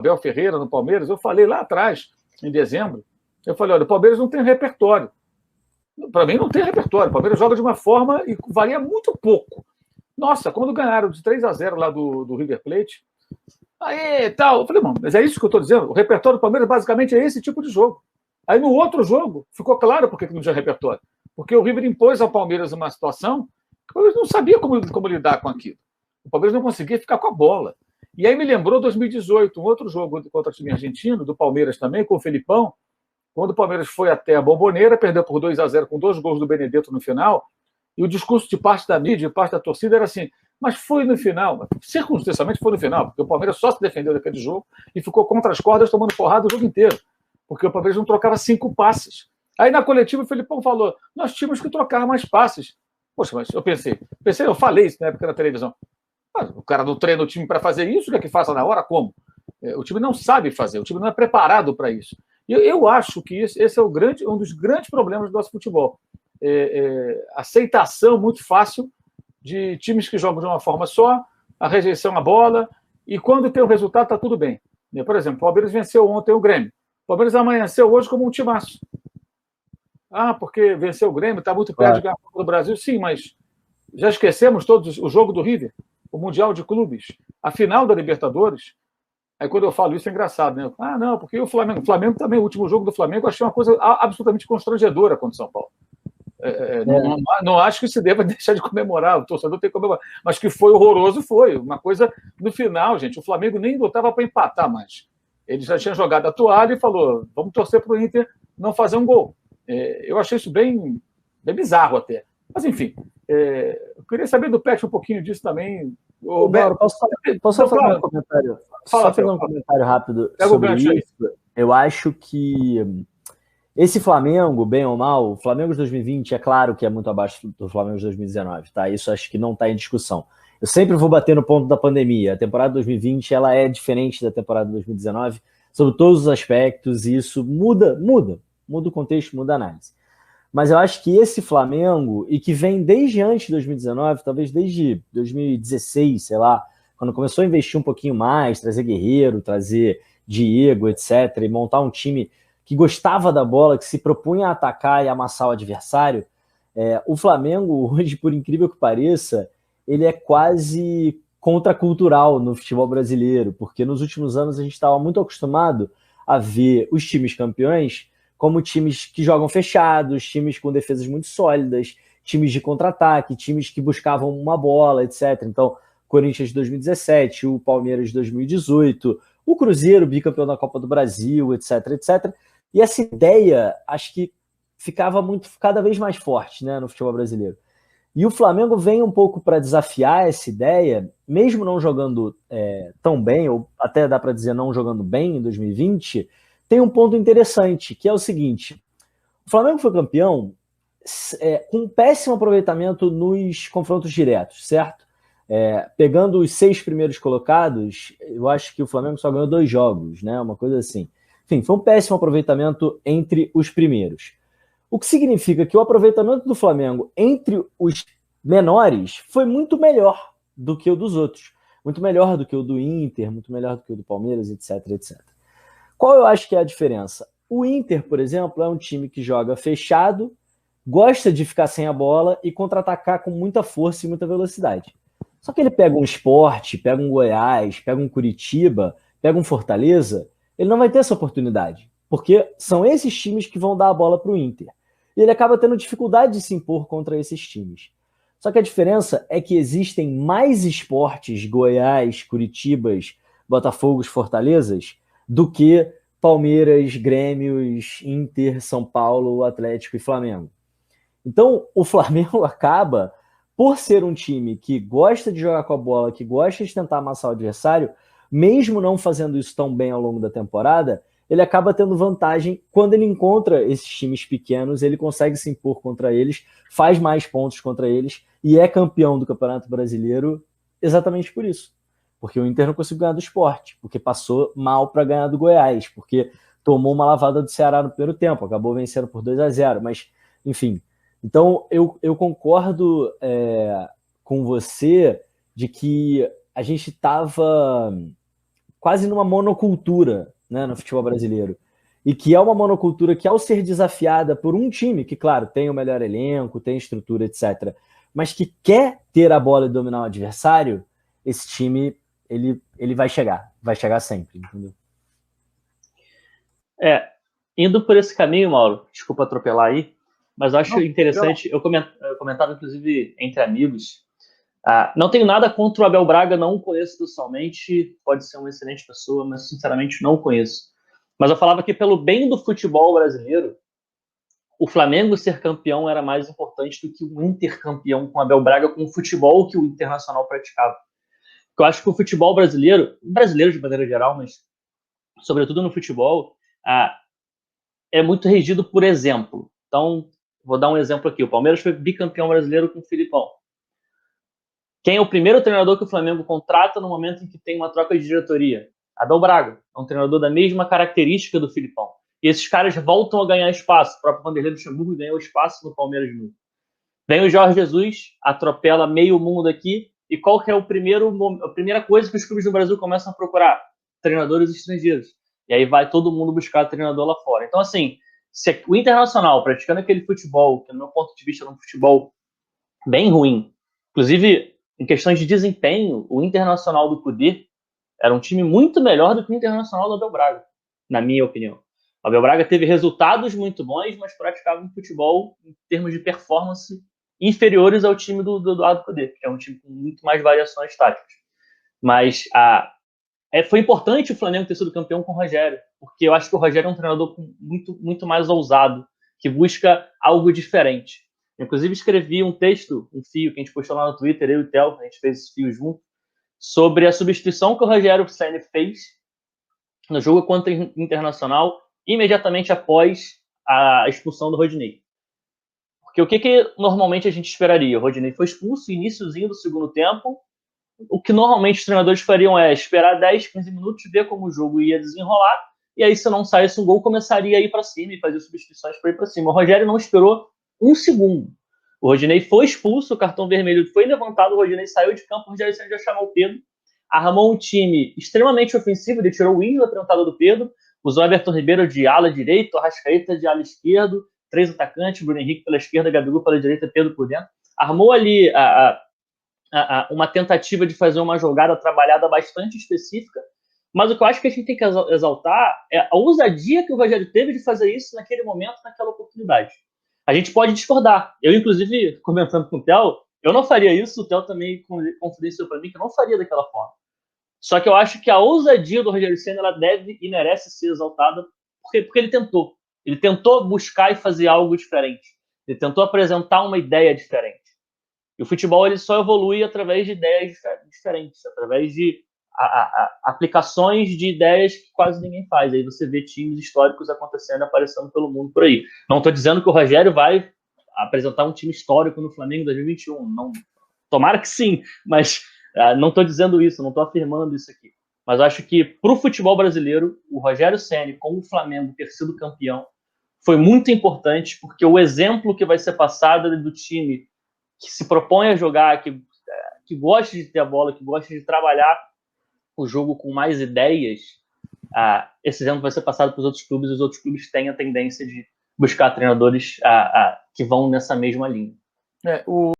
Abel Ferreira no Palmeiras, eu falei lá atrás, em dezembro, eu falei, olha, o Palmeiras não tem repertório. Para mim não tem repertório. O Palmeiras joga de uma forma e varia muito pouco. Nossa, quando ganharam de 3-0 lá do River Plate, aí tal, eu falei, mano, mas é isso que eu estou dizendo. O repertório do Palmeiras basicamente é esse tipo de jogo. Aí no outro jogo, ficou claro por que não tinha repertório. Porque o River impôs ao Palmeiras uma situação que o Palmeiras não sabia como lidar com aquilo. O Palmeiras não conseguia ficar com a bola. E aí me lembrou 2018, um outro jogo contra o time argentino, do Palmeiras também, com o Felipão, quando o Palmeiras foi até a Bombonera, perdeu por 2-0 com 2 gols do Benedetto no final, e o discurso de parte da mídia, de parte da torcida, era assim, mas foi no final, circunstancialmente foi no final, porque o Palmeiras só se defendeu daquele jogo e ficou contra as cordas tomando porrada o jogo inteiro, porque o Palmeiras não trocava 5 passes. Aí na coletiva o Felipão falou, nós tínhamos que trocar mais passes. Poxa, mas eu falei isso na época na televisão. O cara não treina o time para fazer isso, quer que faça na hora? Como? O time não sabe fazer, o time não é preparado para isso. E eu acho que esse é um dos grandes problemas do nosso futebol. Aceitação muito fácil de times que jogam de uma forma só, a rejeição à bola, e quando tem o resultado, está tudo bem. Por exemplo, o Palmeiras venceu ontem o Grêmio. O Palmeiras amanheceu hoje como um timaço. Porque venceu o Grêmio, está muito perto de ganhar a Copa do Brasil. Sim, mas já esquecemos todos o jogo do River, o Mundial de Clubes, a final da Libertadores. Aí quando eu falo isso é engraçado, né? Não, porque o Flamengo também, o último jogo do Flamengo, eu achei uma coisa absolutamente constrangedora contra o São Paulo. Não acho que se deva deixar de comemorar, o torcedor tem que comemorar, mas que foi horroroso, foi. Uma coisa no final, gente, o Flamengo nem lutava para empatar mais. Ele já tinha jogado a toalha e falou, vamos torcer para o Inter não fazer um gol. Eu achei isso bem bizarro até. Mas, enfim, eu queria saber do Pet um pouquinho disso também. Mauro, posso fazer um comentário? Só fazer um comentário rápido sobre isso. Eu acho que esse Flamengo, bem ou mal, o Flamengo de 2020 é claro que é muito abaixo do Flamengo de 2019, tá? Isso acho que não está em discussão. Eu sempre vou bater no ponto da pandemia. A temporada de 2020 ela é diferente da temporada de 2019 sobre todos os aspectos e isso muda o contexto, muda a análise. Mas eu acho que esse Flamengo, e que vem desde antes de 2019, talvez desde 2016, sei lá, quando começou a investir um pouquinho mais, trazer Guerreiro, trazer Diego, etc., e montar um time que gostava da bola, que se propunha a atacar e amassar o adversário, o Flamengo, hoje, por incrível que pareça, ele é quase contracultural no futebol brasileiro, porque nos últimos anos a gente estava muito acostumado a ver os times campeões como times que jogam fechados, times com defesas muito sólidas, times de contra-ataque, times que buscavam uma bola, etc. Então, Corinthians de 2017, o Palmeiras de 2018, o Cruzeiro, bicampeão da Copa do Brasil, etc, etc. E essa ideia, acho que ficava cada vez mais forte, né, no futebol brasileiro. E o Flamengo vem um pouco para desafiar essa ideia, mesmo não jogando tão bem, ou até dá para dizer não jogando bem em 2020, tem um ponto interessante, que é o seguinte: o Flamengo foi campeão com um péssimo aproveitamento nos confrontos diretos, certo? Pegando os 6 primeiros colocados, eu acho que o Flamengo só ganhou 2 jogos, né? Uma coisa assim. Enfim, foi um péssimo aproveitamento entre os primeiros. O que significa que o aproveitamento do Flamengo entre os menores foi muito melhor do que o dos outros. Muito melhor do que o do Inter, muito melhor do que o do Palmeiras, etc, etc. Qual eu acho que é a diferença? O Inter, por exemplo, é um time que joga fechado, gosta de ficar sem a bola e contra-atacar com muita força e muita velocidade. Só que ele pega um Sport, pega um Goiás, pega um Curitiba, pega um Fortaleza, ele não vai ter essa oportunidade, porque são esses times que vão dar a bola para o Inter. E ele acaba tendo dificuldade de se impor contra esses times. Só que a diferença é que existem mais esportes, Goiás, Curitibas, Botafogos, Fortalezas, do que Palmeiras, Grêmios, Inter, São Paulo, Atlético e Flamengo. Então, o Flamengo acaba, por ser um time que gosta de jogar com a bola, que gosta de tentar amassar o adversário, mesmo não fazendo isso tão bem ao longo da temporada, ele acaba tendo vantagem quando ele encontra esses times pequenos, ele consegue se impor contra eles, faz mais pontos contra eles e é campeão do Campeonato Brasileiro exatamente por isso. Porque o Inter não conseguiu ganhar do Sport, porque passou mal para ganhar do Goiás, porque tomou uma lavada do Ceará no primeiro tempo, acabou vencendo por 2-0, mas, enfim. Então, eu concordo com você de que a gente estava quase numa monocultura, né, no futebol brasileiro. E que é uma monocultura que, ao ser desafiada por um time, que, claro, tem o melhor elenco, tem estrutura, etc., mas que quer ter a bola e dominar o adversário, esse time, ele vai chegar sempre, entendeu? Indo por esse caminho, Mauro, desculpa atropelar aí, mas eu acho interessante, eu comentava, inclusive, entre amigos, não tenho nada contra o Abel Braga, não o conheço pessoalmente, pode ser uma excelente pessoa, mas sinceramente não o conheço. Mas eu falava que pelo bem do futebol brasileiro, o Flamengo ser campeão era mais importante do que o Inter campeão com o Abel Braga, com o futebol que o Internacional praticava. Porque eu acho que o futebol brasileiro de maneira geral, mas sobretudo no futebol, é muito regido por exemplo. Então, vou dar um exemplo aqui. O Palmeiras foi bicampeão brasileiro com o Filipão. Quem é o primeiro treinador que o Flamengo contrata no momento em que tem uma troca de diretoria? Abel Braga. É um treinador da mesma característica do Filipão. E esses caras voltam a ganhar espaço. O próprio Vanderlei Luxemburgo ganhou espaço no Palmeiras de novo. Vem o Jorge Jesus, atropela meio mundo aqui. E qual que é a primeira coisa que os clubes do Brasil começam a procurar? Treinadores estrangeiros. E aí vai todo mundo buscar treinador lá fora. Então, assim, se o Internacional praticando aquele futebol, que no meu ponto de vista é um futebol bem ruim, inclusive em questões de desempenho, o Internacional do Cudê era um time muito melhor do que o Internacional do Abel Braga, na minha opinião. O Abel Braga teve resultados muito bons, mas praticava um futebol, em termos de performance, inferiores ao time do Eduardo Cudê, que é um time com muito mais variações táticas. Mas foi importante o Flamengo ter sido campeão com o Rogério, porque eu acho que o Rogério é um treinador muito, muito mais ousado, que busca algo diferente. Inclusive, escrevi um texto, um fio que a gente postou lá no Twitter, eu e o Theo, a gente fez esse fio junto, sobre a substituição que o Rogério Ceni fez no jogo contra o Internacional, imediatamente após a expulsão do Rodinei. Porque o que normalmente a gente esperaria? O Rodinei foi expulso, iniciozinho do segundo tempo. O que normalmente os treinadores fariam é esperar 10, 15 minutos, ver como o jogo ia desenrolar, e aí, se não saísse um gol, começaria a ir para cima e fazer substituições para ir para cima. O Rogério não esperou um segundo. O Rodinei foi expulso, o cartão vermelho foi levantado, o Rodinei saiu de campo, o Rogério já chamou o Pedro, armou um time extremamente ofensivo, ele tirou o Isla para a entrada do Pedro, usou Everton Ribeiro de ala direito, Arrascaeta de ala esquerdo, 3 atacantes, Bruno Henrique pela esquerda, Gabigol pela direita, Pedro por dentro. Armou ali uma tentativa de fazer uma jogada trabalhada bastante específica, mas o que eu acho que a gente tem que exaltar é a ousadia que o Rogério teve de fazer isso naquele momento, naquela oportunidade. A gente pode discordar. Eu, inclusive, comentando com o Theo, eu não faria isso, o Theo também confidenciou para mim que eu não faria daquela forma. Só que eu acho que a ousadia do Rogério Ceni, ela deve e merece ser exaltada, porque ele tentou. Ele tentou buscar e fazer algo diferente. Ele tentou apresentar uma ideia diferente. E o futebol ele só evolui através de ideias diferentes, através de aplicações de ideias que quase ninguém faz. Aí você vê times históricos acontecendo, aparecendo pelo mundo por aí. Não estou dizendo que o Rogério vai apresentar um time histórico no Flamengo em 2021. Não, tomara que sim, mas não estou dizendo isso, não estou afirmando isso aqui. Mas acho que para o futebol brasileiro, o Rogério Ceni, com o Flamengo ter sido campeão, foi muito importante, porque o exemplo que vai ser passado do time que se propõe a jogar, que gosta de ter a bola, que gosta de trabalhar o jogo com mais ideias, esse exemplo vai ser passado para os outros clubes, e os outros clubes têm a tendência de buscar treinadores que vão nessa mesma linha.